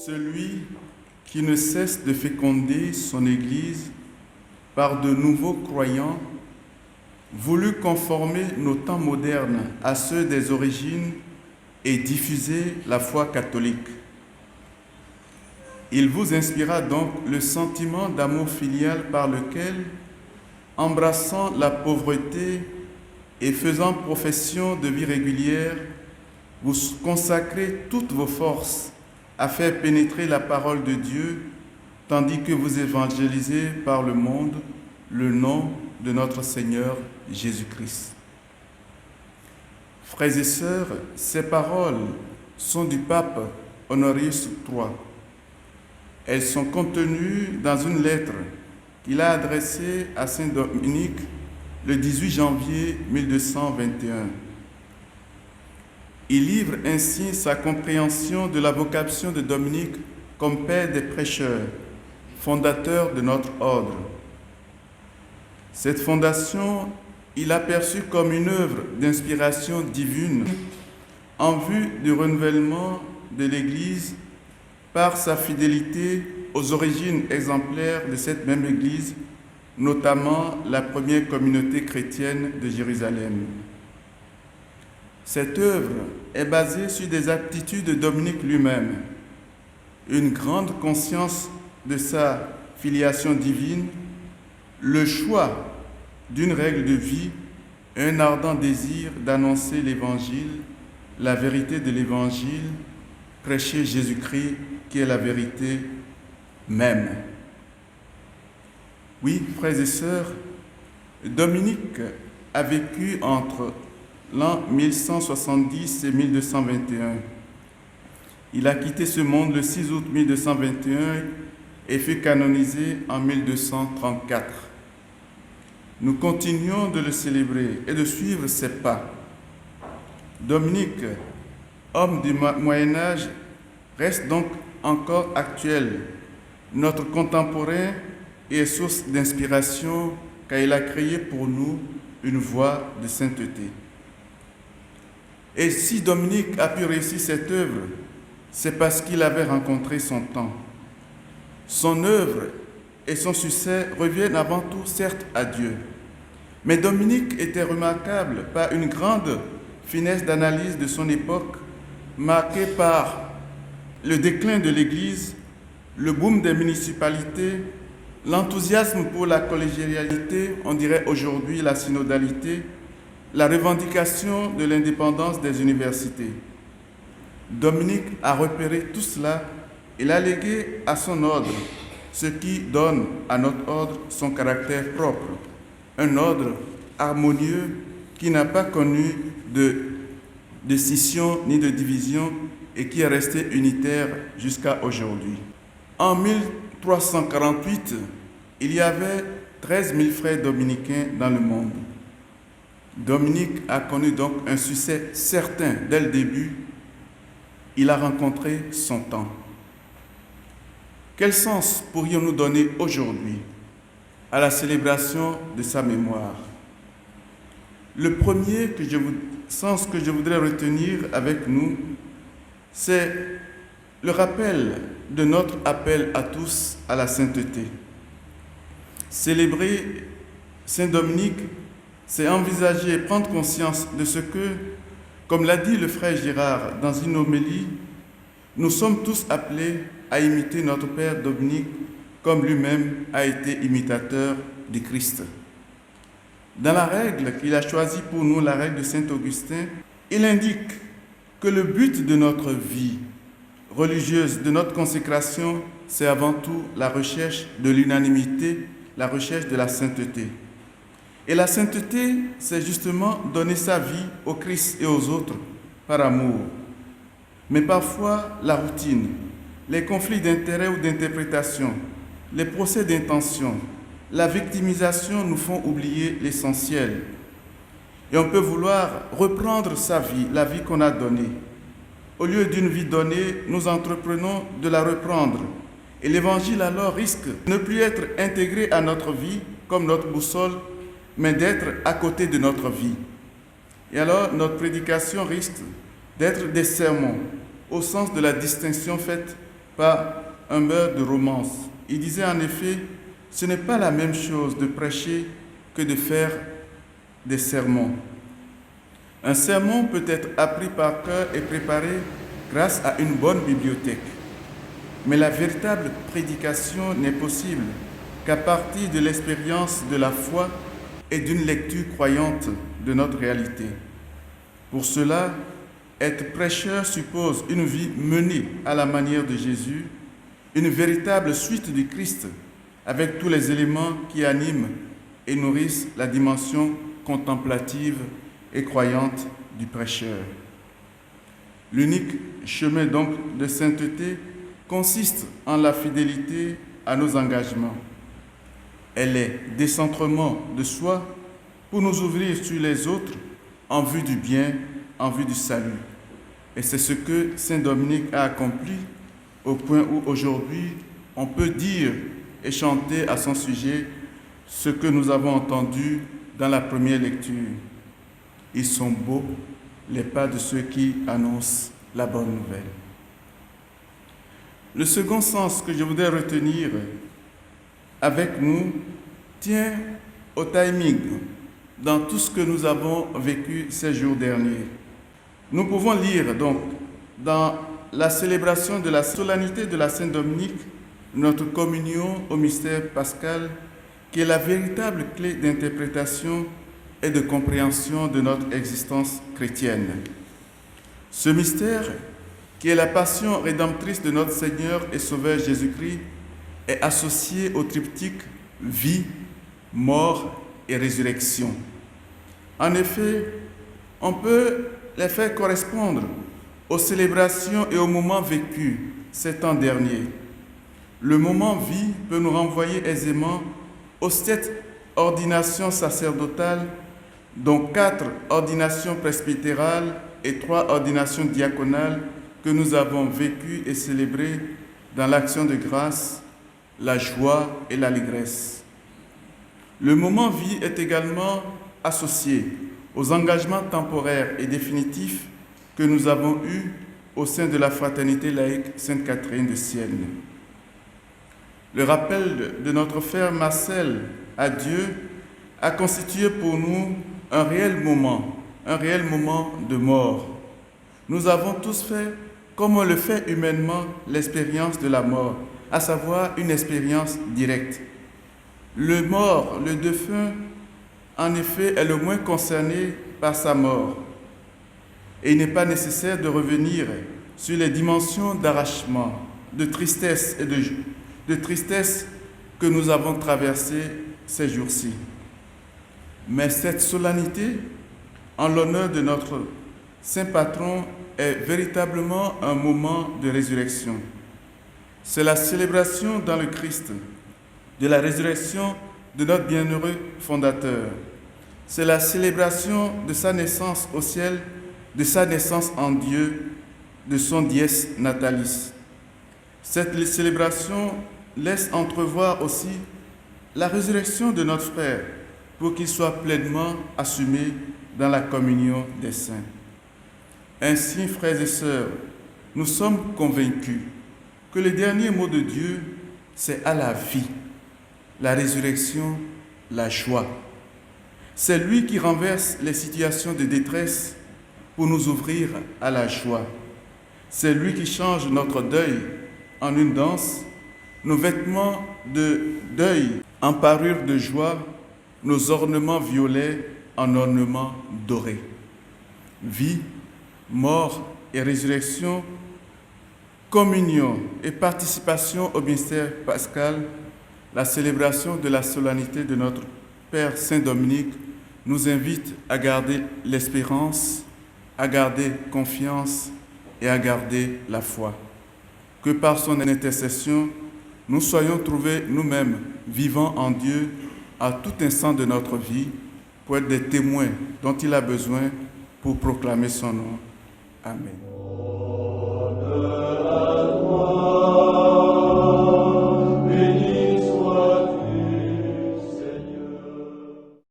Celui qui ne cesse de féconder son Église par de nouveaux croyants, voulut conformer nos temps modernes à ceux des origines et diffuser la foi catholique. Il vous inspira donc le sentiment d'amour filial par lequel, embrassant la pauvreté et faisant profession de vie régulière, vous consacrez toutes vos forces à faire pénétrer la parole de Dieu, tandis que vous évangélisez par le monde le nom de notre Seigneur Jésus-Christ. Frères et sœurs, ces paroles sont du pape Honorius III. Elles sont contenues dans une lettre qu'il a adressée à Saint Dominique le 18 janvier 1221. Il livre ainsi sa compréhension de la vocation de Dominique comme père des prêcheurs, fondateur de notre ordre. Cette fondation, il a perçue comme une œuvre d'inspiration divine en vue du renouvellement de l'Église par sa fidélité aux origines exemplaires de cette même Église, notamment la première communauté chrétienne de Jérusalem. Cette œuvre est basée sur des aptitudes de Dominique lui-même, une grande conscience de sa filiation divine, le choix d'une règle de vie, un ardent désir d'annoncer l'Évangile, la vérité de l'Évangile, prêcher Jésus-Christ qui est la vérité même. Oui, frères et sœurs, Dominique a vécu entre l'an 1170 et 1221. Il a quitté ce monde le 6 août 1221 et fut canonisé en 1234. Nous continuons de le célébrer et de suivre ses pas. Dominique, homme du Moyen-Âge, reste donc encore actuel, notre contemporain et source d'inspiration car il a créé pour nous une voie de sainteté. Et si Dominique a pu réussir cette œuvre, c'est parce qu'il avait rencontré son temps. Son œuvre et son succès reviennent avant tout, certes, à Dieu. Mais Dominique était remarquable par une grande finesse d'analyse de son époque, marquée par le déclin de l'Église, le boom des municipalités, l'enthousiasme pour la collégialité, on dirait aujourd'hui la synodalité, la revendication de l'indépendance des universités. Dominique a repéré tout cela et l'a légué à son ordre, ce qui donne à notre ordre son caractère propre, un ordre harmonieux qui n'a pas connu de scission ni de division et qui est resté unitaire jusqu'à aujourd'hui. En 1348, il y avait 13 000 frères dominicains dans le monde. Dominique a connu donc un succès certain dès le début. Il a rencontré son temps. Quel sens pourrions-nous donner aujourd'hui à la célébration de sa mémoire? Le premier sens que je voudrais retenir avec nous, c'est le rappel de notre appel à tous à la sainteté. Célébrer Saint Dominique, c'est envisager et prendre conscience de ce que, comme l'a dit le frère Girard dans une homélie, nous sommes tous appelés à imiter notre Père Dominique comme lui-même a été imitateur du Christ. Dans la règle qu'il a choisie pour nous, la règle de Saint Augustin, il indique que le but de notre vie religieuse, de notre consécration, c'est avant tout la recherche de l'unanimité, la recherche de la sainteté. Et la sainteté, c'est justement donner sa vie au Christ et aux autres par amour. Mais parfois, la routine, les conflits d'intérêts ou d'interprétation, les procès d'intention, la victimisation nous font oublier l'essentiel. Et on peut vouloir reprendre sa vie, la vie qu'on a donnée. Au lieu d'une vie donnée, nous entreprenons de la reprendre. Et l'Évangile alors risque de ne plus être intégré à notre vie comme notre boussole, mais d'être à côté de notre vie. Et alors, notre prédication risque d'être des sermons, au sens de la distinction faite pas un beurre de romance. Il disait en effet, ce n'est pas la même chose de prêcher que de faire des sermons. Un sermon peut être appris par cœur et préparé grâce à une bonne bibliothèque. Mais la véritable prédication n'est possible qu'à partir de l'expérience de la foi et d'une lecture croyante de notre réalité. Pour cela, être prêcheur suppose une vie menée à la manière de Jésus, une véritable suite du Christ, avec tous les éléments qui animent et nourrissent la dimension contemplative et croyante du prêcheur. L'unique chemin donc de sainteté consiste en la fidélité à nos engagements. Elle est décentrement de soi pour nous ouvrir sur les autres en vue du bien, en vue du salut. Et c'est ce que saint Dominique a accompli au point où aujourd'hui on peut dire et chanter à son sujet ce que nous avons entendu dans la première lecture. Ils sont beaux, les pas de ceux qui annoncent la bonne nouvelle. Le second sens que je voudrais retenir avec nous tient au timing dans tout ce que nous avons vécu ces jours derniers. Nous pouvons lire donc dans la célébration de la solennité de la Saint-Dominique notre communion au mystère pascal qui est la véritable clé d'interprétation et de compréhension de notre existence chrétienne. Ce mystère, qui est la passion rédemptrice de notre Seigneur et Sauveur Jésus-Christ, est associé au triptyque vie, mort et résurrection. En effet, on peut les faire correspondre aux célébrations et aux moments vécus ces temps derniers. Le moment vie peut nous renvoyer aisément aux 7 ordinations sacerdotales, dont 4 ordinations presbytérales et 3 ordinations diaconales que nous avons vécues et célébrées dans l'action de grâce, la joie et l'allégresse. Le moment vie est également associé aux engagements temporaires et définitifs que nous avons eus au sein de la fraternité laïque Sainte Catherine de Sienne. Le rappel de notre frère Marcel à Dieu a constitué pour nous un réel moment de mort. Nous avons tous fait, comme on le fait humainement, l'expérience de la mort, à savoir une expérience directe. Le mort, le défunt, en effet, est le moins concerné par sa mort. Et il n'est pas nécessaire de revenir sur les dimensions d'arrachement, de tristesse et de tristesse que nous avons traversées ces jours-ci. Mais cette solennité, en l'honneur de notre saint patron, est véritablement un moment de résurrection. C'est la célébration dans le Christ de la résurrection de notre bienheureux fondateur. C'est la célébration de sa naissance au ciel, de sa naissance en Dieu, de son dies natalis. Cette célébration laisse entrevoir aussi la résurrection de notre frère pour qu'il soit pleinement assumé dans la communion des saints. Ainsi, frères et sœurs, nous sommes convaincus que le dernier mot de Dieu, c'est à la vie, la résurrection, la joie. C'est lui qui renverse les situations de détresse pour nous ouvrir à la joie. C'est lui qui change notre deuil en une danse, nos vêtements de deuil en parure de joie, nos ornements violets en ornements dorés. Vie, mort et résurrection, communion et participation au mystère pascal, la célébration de la solennité de notre Père Saint-Dominique nous invite à garder l'espérance, à garder confiance et à garder la foi. Que par son intercession, nous soyons trouvés nous-mêmes vivants en Dieu à tout instant de notre vie pour être des témoins dont il a besoin pour proclamer son nom. Amen.